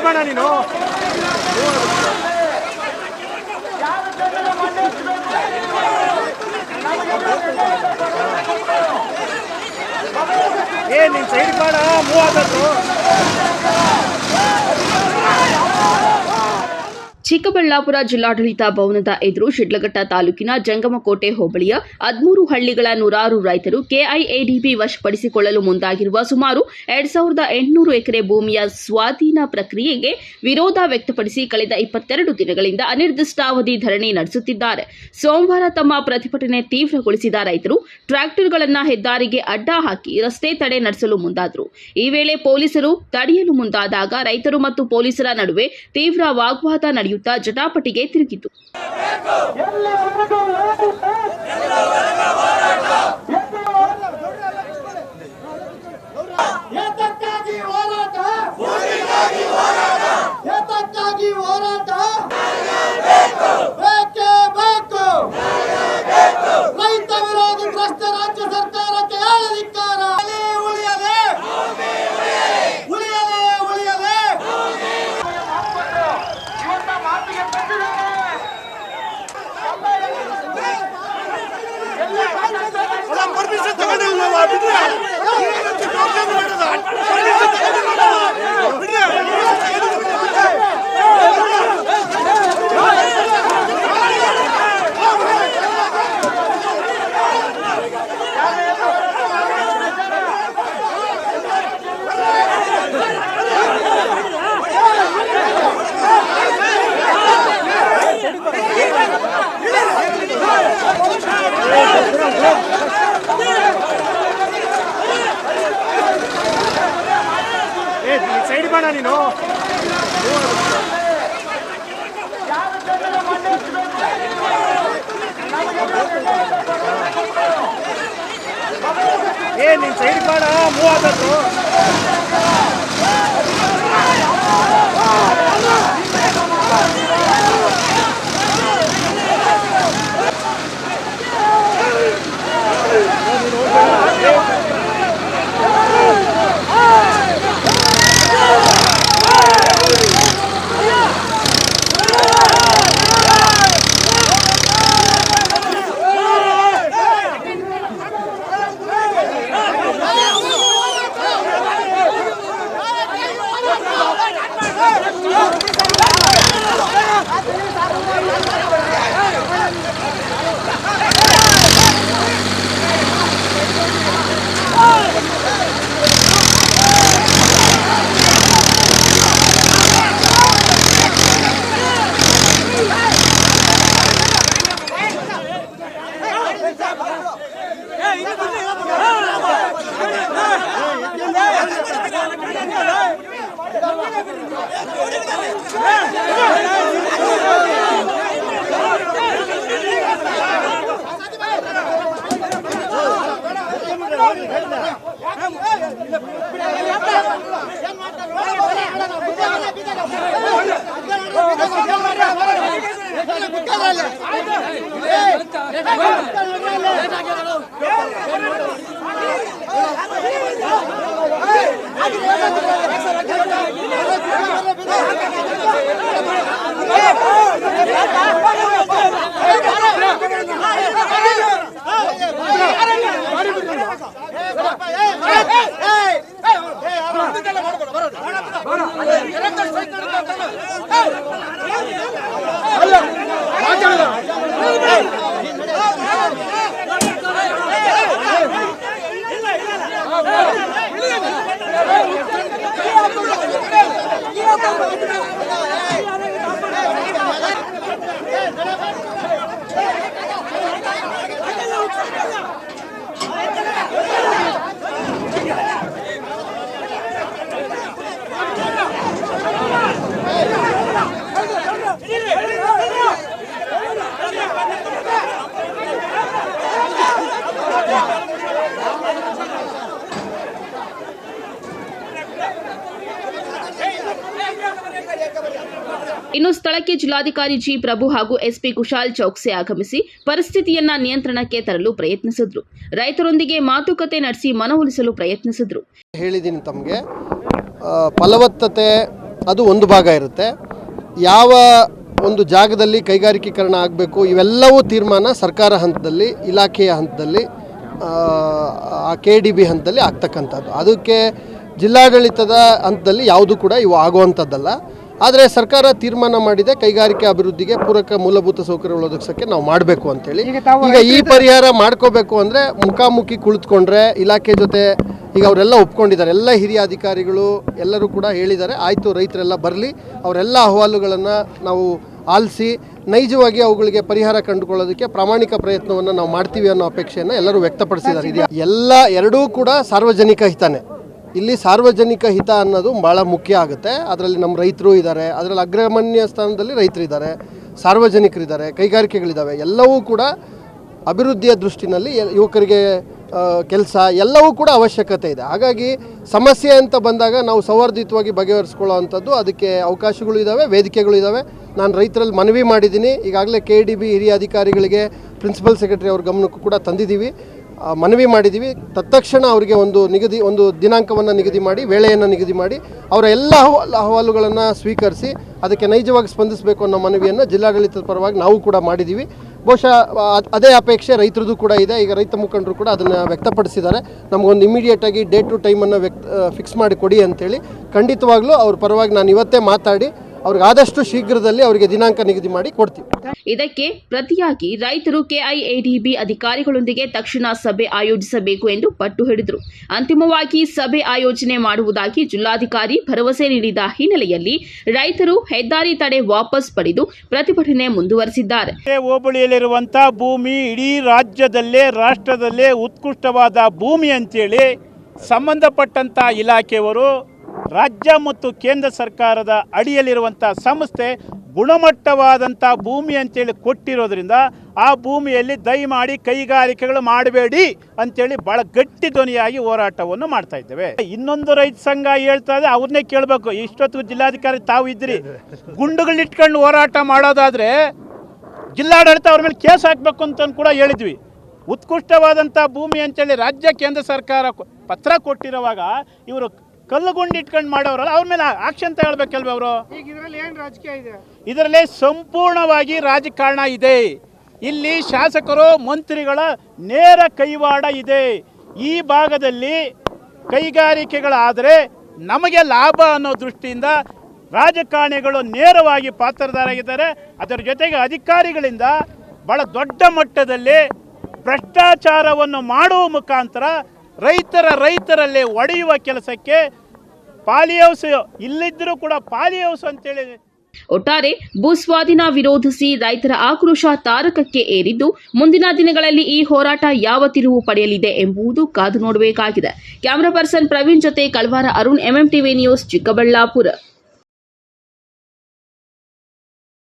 ಬೇಡ ನೀನು. ನೀನ್ ಸೈಡ್ ಬೇಡ, ಮೂವ್ ಆಗಬೇಕು. ಚಿಕ್ಕಬಳ್ಳಾಪುರ ಜಿಲ್ಲಾಡಳಿತ ಭವನದ ಎದುರು ಶಿಡ್ಲಘಟ್ಟ ತಾಲೂಕಿನ ಜಂಗಮಕೋಟೆ ಹೋಬಳಿಯ 13 ಹಳ್ಳಿಗಳ ನೂರಾರು ರೈತರು ಕೆಐಎಡಿಬಿ ವಶಪಡಿಸಿಕೊಳ್ಳಲು ಮುಂದಾಗಿರುವ ಸುಮಾರು 2800 ಎಕರೆ ಭೂಮಿಯ ಸ್ವಾಧೀನ ಪ್ರಕ್ರಿಯೆಗೆ ವಿರೋಧ ವ್ಯಕ್ತಪಡಿಸಿ ಕಳೆದ 22 ದಿನಗಳಿಂದ ಅನಿರ್ದಿಷ್ಟಾವಧಿ ಧರಣಿ ನಡೆಸುತ್ತಿದ್ದಾರೆ. ಸೋಮವಾರ ತಮ್ಮ ಪ್ರತಿಭಟನೆ ತೀವ್ರಗೊಳಿಸಿದ ರೈತರು ಟ್ರ್ಯಾಕ್ಟರ್ಗಳನ್ನು ಹೆದ್ದಾರಿಗೆ ಅಡ್ಡ ಹಾಕಿ ರಸ್ತೆ ತಡೆ ನಡೆಸಲು ಮುಂದಾದರು. ಈ ವೇಳೆ ಪೊಲೀಸರು ತಡೆಯಲು ಮುಂದಾದಾಗ ರೈತರು ಮತ್ತು ಪೊಲೀಸರ ನಡುವೆ ತೀವ್ರ ವಾಗ್ವಾದ ನಡೆಯುತ್ತಾ ಜಟಾಪಟಿಗೆ ತಿರುಗಿತು. ರೈತ ವಿರೋಧಿ ಭ್ರಷ್ಟ ರಾಜ್ಯ ಸರ್ಕಾರಕ್ಕೆ ಧಿಕ್ಕಾರ. ಸೈಡ್ ಬೇಡ ನೀನು. ನೀನ್ ಸೈಡ್ ಬೇಡ, ಮೂವ್ ಆಗಬೇಕು. ಇನ್ನು ಸ್ಥಳಕ್ಕೆ ಜಿಲ್ಲಾಧಿಕಾರಿ ಜಿ ಪ್ರಭು ಹಾಗೂ ಎಸ್ಪಿ ಕುಶಾಲ್ ಚೌಕ್ಸೆ ಆಗಮಿಸಿ ಪರಿಸ್ಥಿತಿಯನ್ನ ನಿಯಂತ್ರಣಕ್ಕೆ ತರಲು ಪ್ರಯತ್ನಿಸಿದ್ರು. ರೈತರೊಂದಿಗೆ ಮಾತುಕತೆ ನಡೆಸಿ ಮನವೊಲಿಸಲು ಪ್ರಯತ್ನಿಸಿದ್ರು. ಹೇಳಿದ್ದೀನಿ ತಮಗೆ, ಫಲವತ್ತತೆ ಅದು ಒಂದು ಭಾಗ ಇರುತ್ತೆ. ಯಾವ ಒಂದು ಜಾಗದಲ್ಲಿ ಕೈಗಾರಿಕೀಕರಣ ಆಗಬೇಕು ಇವೆಲ್ಲವೂ ತೀರ್ಮಾನ ಸರ್ಕಾರ ಹಂತದಲ್ಲಿ, ಇಲಾಖೆಯ ಹಂತದಲ್ಲಿ, KDB ಹಂತದಲ್ಲಿ ಆಗ್ತಕ್ಕಂಥದ್ದು. ಅದಕ್ಕೆ ಜಿಲ್ಲಾಡಳಿತದ ಹಂತದಲ್ಲಿ ಯಾವುದು ಕೂಡ ಇವು ಆಗುವಂಥದ್ದಲ್ಲ. ಆದರೆ ಸರ್ಕಾರ ತೀರ್ಮಾನ ಮಾಡಿದೆ ಕೈಗಾರಿಕೆ ಅಭಿವೃದ್ಧಿಗೆ ಪೂರಕ ಮೂಲಭೂತ ಸೌಕರ್ಯಗಳು ಒದಗಿಸೋಕ್ಕೆ ನಾವು ಮಾಡಬೇಕು ಅಂತೇಳಿ. ಈಗ ಈ ಪರಿಹಾರ ಮಾಡ್ಕೋಬೇಕು ಅಂದರೆ ಮುಖಾಮುಖಿ ಕುಳಿತುಕೊಂಡ್ರೆ ಇಲಾಖೆ ಜೊತೆ ಈಗ ಅವರೆಲ್ಲ ಒಪ್ಕೊಂಡಿದ್ದಾರೆ, ಎಲ್ಲ ಹಿರಿಯ ಅಧಿಕಾರಿಗಳು ಎಲ್ಲರೂ ಕೂಡ ಹೇಳಿದ್ದಾರೆ, ಆಯಿತು ರೈತರೆಲ್ಲ ಬರಲಿ, ಅವರೆಲ್ಲ ಅಹವಾಲುಗಳನ್ನು ನಾವು ಆಲಿಸಿ ನೈಜವಾಗಿ ಅವುಗಳಿಗೆ ಪರಿಹಾರ ಕಂಡುಕೊಳ್ಳೋದಕ್ಕೆ ಪ್ರಾಮಾಣಿಕ ಪ್ರಯತ್ನವನ್ನು ನಾವು ಮಾಡ್ತೀವಿ ಅನ್ನೋ ಅಪೇಕ್ಷೆಯನ್ನು ಎಲ್ಲರೂ ವ್ಯಕ್ತಪಡಿಸಿದ್ದಾರೆ. ಎರಡೂ ಕೂಡ ಸಾರ್ವಜನಿಕ ಹಿತನೇ. ಇಲ್ಲಿ ಸಾರ್ವಜನಿಕ ಹಿತ ಅನ್ನೋದು ಭಾಳ ಮುಖ್ಯ ಆಗುತ್ತೆ. ಅದರಲ್ಲಿ ನಮ್ಮ ರೈತರು ಇದ್ದಾರೆ, ಅದರಲ್ಲಿ ಅಗ್ರಗಣ್ಯ ಸ್ಥಾನದಲ್ಲಿ ರೈತರಿದ್ದಾರೆ, ಸಾರ್ವಜನಿಕರಿದ್ದಾರೆ, ಕೈಗಾರಿಕೆಗಳಿದ್ದಾವೆ. ಎಲ್ಲವೂ ಕೂಡ ಅಭಿವೃದ್ಧಿಯ ದೃಷ್ಟಿನಲ್ಲಿ ಯುವಕರಿಗೆ ಕೆಲಸ ಎಲ್ಲವೂ ಕೂಡ ಅವಶ್ಯಕತೆ ಇದೆ. ಹಾಗಾಗಿ ಸಮಸ್ಯೆ ಅಂತ ಬಂದಾಗ ನಾವು ಸೌಹಾರ್ದಯುತವಾಗಿ ಬಗೆಹರಿಸ್ಕೊಳ್ಳೋ ಅಂಥದ್ದು ಅದಕ್ಕೆ ಅವಕಾಶಗಳು ಇದ್ದಾವೆ, ವೇದಿಕೆಗಳು ಇದ್ದಾವೆ. ನಾನು ರೈತರಲ್ಲಿ ಮನವಿ ಮಾಡಿದ್ದೀನಿ, ಈಗಾಗಲೇ KDB ಹಿರಿಯ ಅಧಿಕಾರಿಗಳಿಗೆ ಪ್ರಿನ್ಸಿಪಲ್ ಸೆಕ್ರೆಟರಿ ಅವ್ರ ಗಮನಕ್ಕೂ ಕೂಡ ತಂದಿದ್ದೀವಿ, ಮನವಿ ಮಾಡಿದ್ದೀವಿ. ತತ್ಕ್ಷಣ ಅವರಿಗೆ ಒಂದು ದಿನಾಂಕವನ್ನು ನಿಗದಿ ಮಾಡಿ, ವೇಳೆಯನ್ನು ನಿಗದಿ ಮಾಡಿ, ಅವರ ಎಲ್ಲ ಅಹವಾಲುಗಳನ್ನು ಸ್ವೀಕರಿಸಿ ಅದಕ್ಕೆ ನೈಜವಾಗಿ ಸ್ಪಂದಿಸಬೇಕು ಅನ್ನೋ ಮನವಿಯನ್ನು ಜಿಲ್ಲಾಡಳಿತದ ಪರವಾಗಿ ನಾವು ಕೂಡ ಮಾಡಿದ್ದೀವಿ. ಬಹುಶಃ ಅದೇ ಅಪೇಕ್ಷೆ ರೈತರದ್ದು ಕೂಡ ಇದೆ. ಈಗ ರೈತ ಮುಖಂಡರು ಕೂಡ ಅದನ್ನು ವ್ಯಕ್ತಪಡಿಸಿದ್ದಾರೆ. ನಮಗೊಂದು ಇಮಿಡಿಯೇಟಾಗಿ ಡೇಟ್ ಟು ಟೈಮನ್ನು ಫಿಕ್ಸ್ ಮಾಡಿ ಕೊಡಿ ಅಂತೇಳಿ. ಖಂಡಿತವಾಗ್ಲೂ ಅವ್ರ ಪರವಾಗಿ ನಾನು ಇವತ್ತೇ ಮಾತಾಡಿ ಅವ್ರಿಗೆ ಆದಷ್ಟು ಶೀಘ್ರದಲ್ಲಿ ಅವರಿಗೆ ದಿನಾಂಕ ನಿಗದಿ ಮಾಡಿ ಕೊಡ್ತೀವಿ. ಇದಕ್ಕೆ ಪ್ರತಿಯಾಗಿ ರೈತರು KIADB ಅಧಿಕಾರಿಗಳೊಂದಿಗೆ ತಕ್ಷಣ ಸಭೆ ಆಯೋಜಿಸಬೇಕು ಎಂದು ಪಟ್ಟು ಹಿಡಿದರು. ಅಂತಿಮವಾಗಿ ಸಭೆ ಆಯೋಜನೆ ಮಾಡುವುದಾಗಿ ಜಿಲ್ಲಾಧಿಕಾರಿ ಭರವಸೆ ನೀಡಿದ ಹಿನ್ನೆಲೆಯಲ್ಲಿ ರೈತರು ಹೆದ್ದಾರಿ ತಡೆ ವಾಪಸ್ ಪಡೆದು ಪ್ರತಿಭಟನೆ ಮುಂದುವರೆಸಿದ್ದಾರೆ. ಹೋಬಳಿಯಲ್ಲಿರುವಂತಹ ಭೂಮಿ ಇಡೀ ರಾಜ್ಯದಲ್ಲೇ ರಾಷ್ಟ್ರದಲ್ಲೇ ಉತ್ಕೃಷ್ಟವಾದ ಭೂಮಿ ಅಂತೇಳಿ ಸಂಬಂಧಪಟ್ಟಂತ ಇಲಾಖೆಯವರು ರಾಜ್ಯ ಮತ್ತು ಕೇಂದ್ರ ಸರ್ಕಾರದ ಅಡಿಯಲ್ಲಿರುವಂಥ ಸಂಸ್ಥೆ ಗುಣಮಟ್ಟವಾದಂಥ ಭೂಮಿ ಅಂತೇಳಿ ಕೊಟ್ಟಿರೋದ್ರಿಂದ ಆ ಭೂಮಿಯಲ್ಲಿ ದಯಮಾಡಿ ಕೈಗಾರಿಕೆಗಳು ಮಾಡಬೇಡಿ ಅಂತೇಳಿ ಭಾಳ ಗಟ್ಟಿ ಧ್ವನಿಯಾಗಿ ಹೋರಾಟವನ್ನು ಮಾಡ್ತಾ ಇದ್ದೇವೆ. ಇನ್ನೊಂದು ರೈತ ಸಂಘ ಹೇಳ್ತಾ ಇದೆ, ಅವ್ರನ್ನೇ ಕೇಳಬೇಕು. ಇಷ್ಟೊತ್ತು ಜಿಲ್ಲಾಧಿಕಾರಿ ತಾವು ಇದ್ರಿ, ಗುಂಡುಗಳಿಟ್ಕೊಂಡು ಹೋರಾಟ ಮಾಡೋದಾದರೆ ಜಿಲ್ಲಾಡಳಿತ ಅವ್ರ ಮೇಲೆ ಕೇಸ್ ಹಾಕಬೇಕು ಅಂತ ಕೂಡ ಹೇಳಿದ್ವಿ. ಉತ್ಕೃಷ್ಟವಾದಂಥ ಭೂಮಿ ಅಂತೇಳಿ ರಾಜ್ಯ ಕೇಂದ್ರ ಸರ್ಕಾರ ಪತ್ರ ಕೊಟ್ಟಿರುವಾಗ ಇವರು ಕಲ್ಲುಗುಂಡು ಇಟ್ಕೊಂಡು ಮಾಡೋರಲ್ಲ, ಅವ್ರ ಮೇಲೆ ಆಕ್ಷನ್ ತಗೊಳ್ಬೇಕಲ್ವ ಅವರು? ಇದರಲ್ಲಿ ಸಂಪೂರ್ಣವಾಗಿ ರಾಜಕಾರಣ ಇದೆ. ಇಲ್ಲಿ ಶಾಸಕರು ಮಂತ್ರಿಗಳ ನೇರ ಕೈವಾಡ ಇದೆ. ಈ ಭಾಗದಲ್ಲಿ ಕೈಗಾರಿಕೆಗಳಾದರೆ ನಮಗೆ ಲಾಭ ಅನ್ನೋ ದೃಷ್ಟಿಯಿಂದ ರಾಜಕಾರಣಿಗಳು ನೇರವಾಗಿ ಪಾತ್ರಧಾರಾಗಿದ್ದಾರೆ. ಅದರ ಜೊತೆಗೆ ಅಧಿಕಾರಿಗಳಿಂದ ಬಹಳ ದೊಡ್ಡ ಮಟ್ಟದಲ್ಲಿ ಭ್ರಷ್ಟಾಚಾರವನ್ನು ಮಾಡುವ ಮುಖಾಂತರ ರೈತರಲ್ಲೇ ಒಡೆಯುವ ಕೆಲಸಕ್ಕೆ ಪಾಲಿಹೌಸ್ ಇಲ್ಲಿದ್ದರೂ ಕೂಡ ಪಾಲಿಹೌಸ್ ಅಂತೇಳಿ. ಒಟ್ಟಾರೆ ಭೂಸ್ವಾಧೀನ ವಿರೋಧಿಸಿ ರೈತರ ಆಕ್ರೋಶ ತಾರಕಕ್ಕೆ ಏರಿದ್ದು, ಮುಂದಿನ ದಿನಗಳಲ್ಲಿ ಈ ಹೋರಾಟ ಯಾವ ತಿರುವು ಪಡೆಯಲಿದೆ ಎಂಬುದು ಕಾದು ನೋಡಬೇಕಾಗಿದೆ. ಕ್ಯಾಮರಾ ಪರ್ಸನ್ ಪ್ರವೀಣ್ ಜೊತೆ ಕಳ್ವಾರ ಅರುಣ್, MMTV ನ್ಯೂಸ್, ಚಿಕ್ಕಬಳ್ಳಾಪುರ.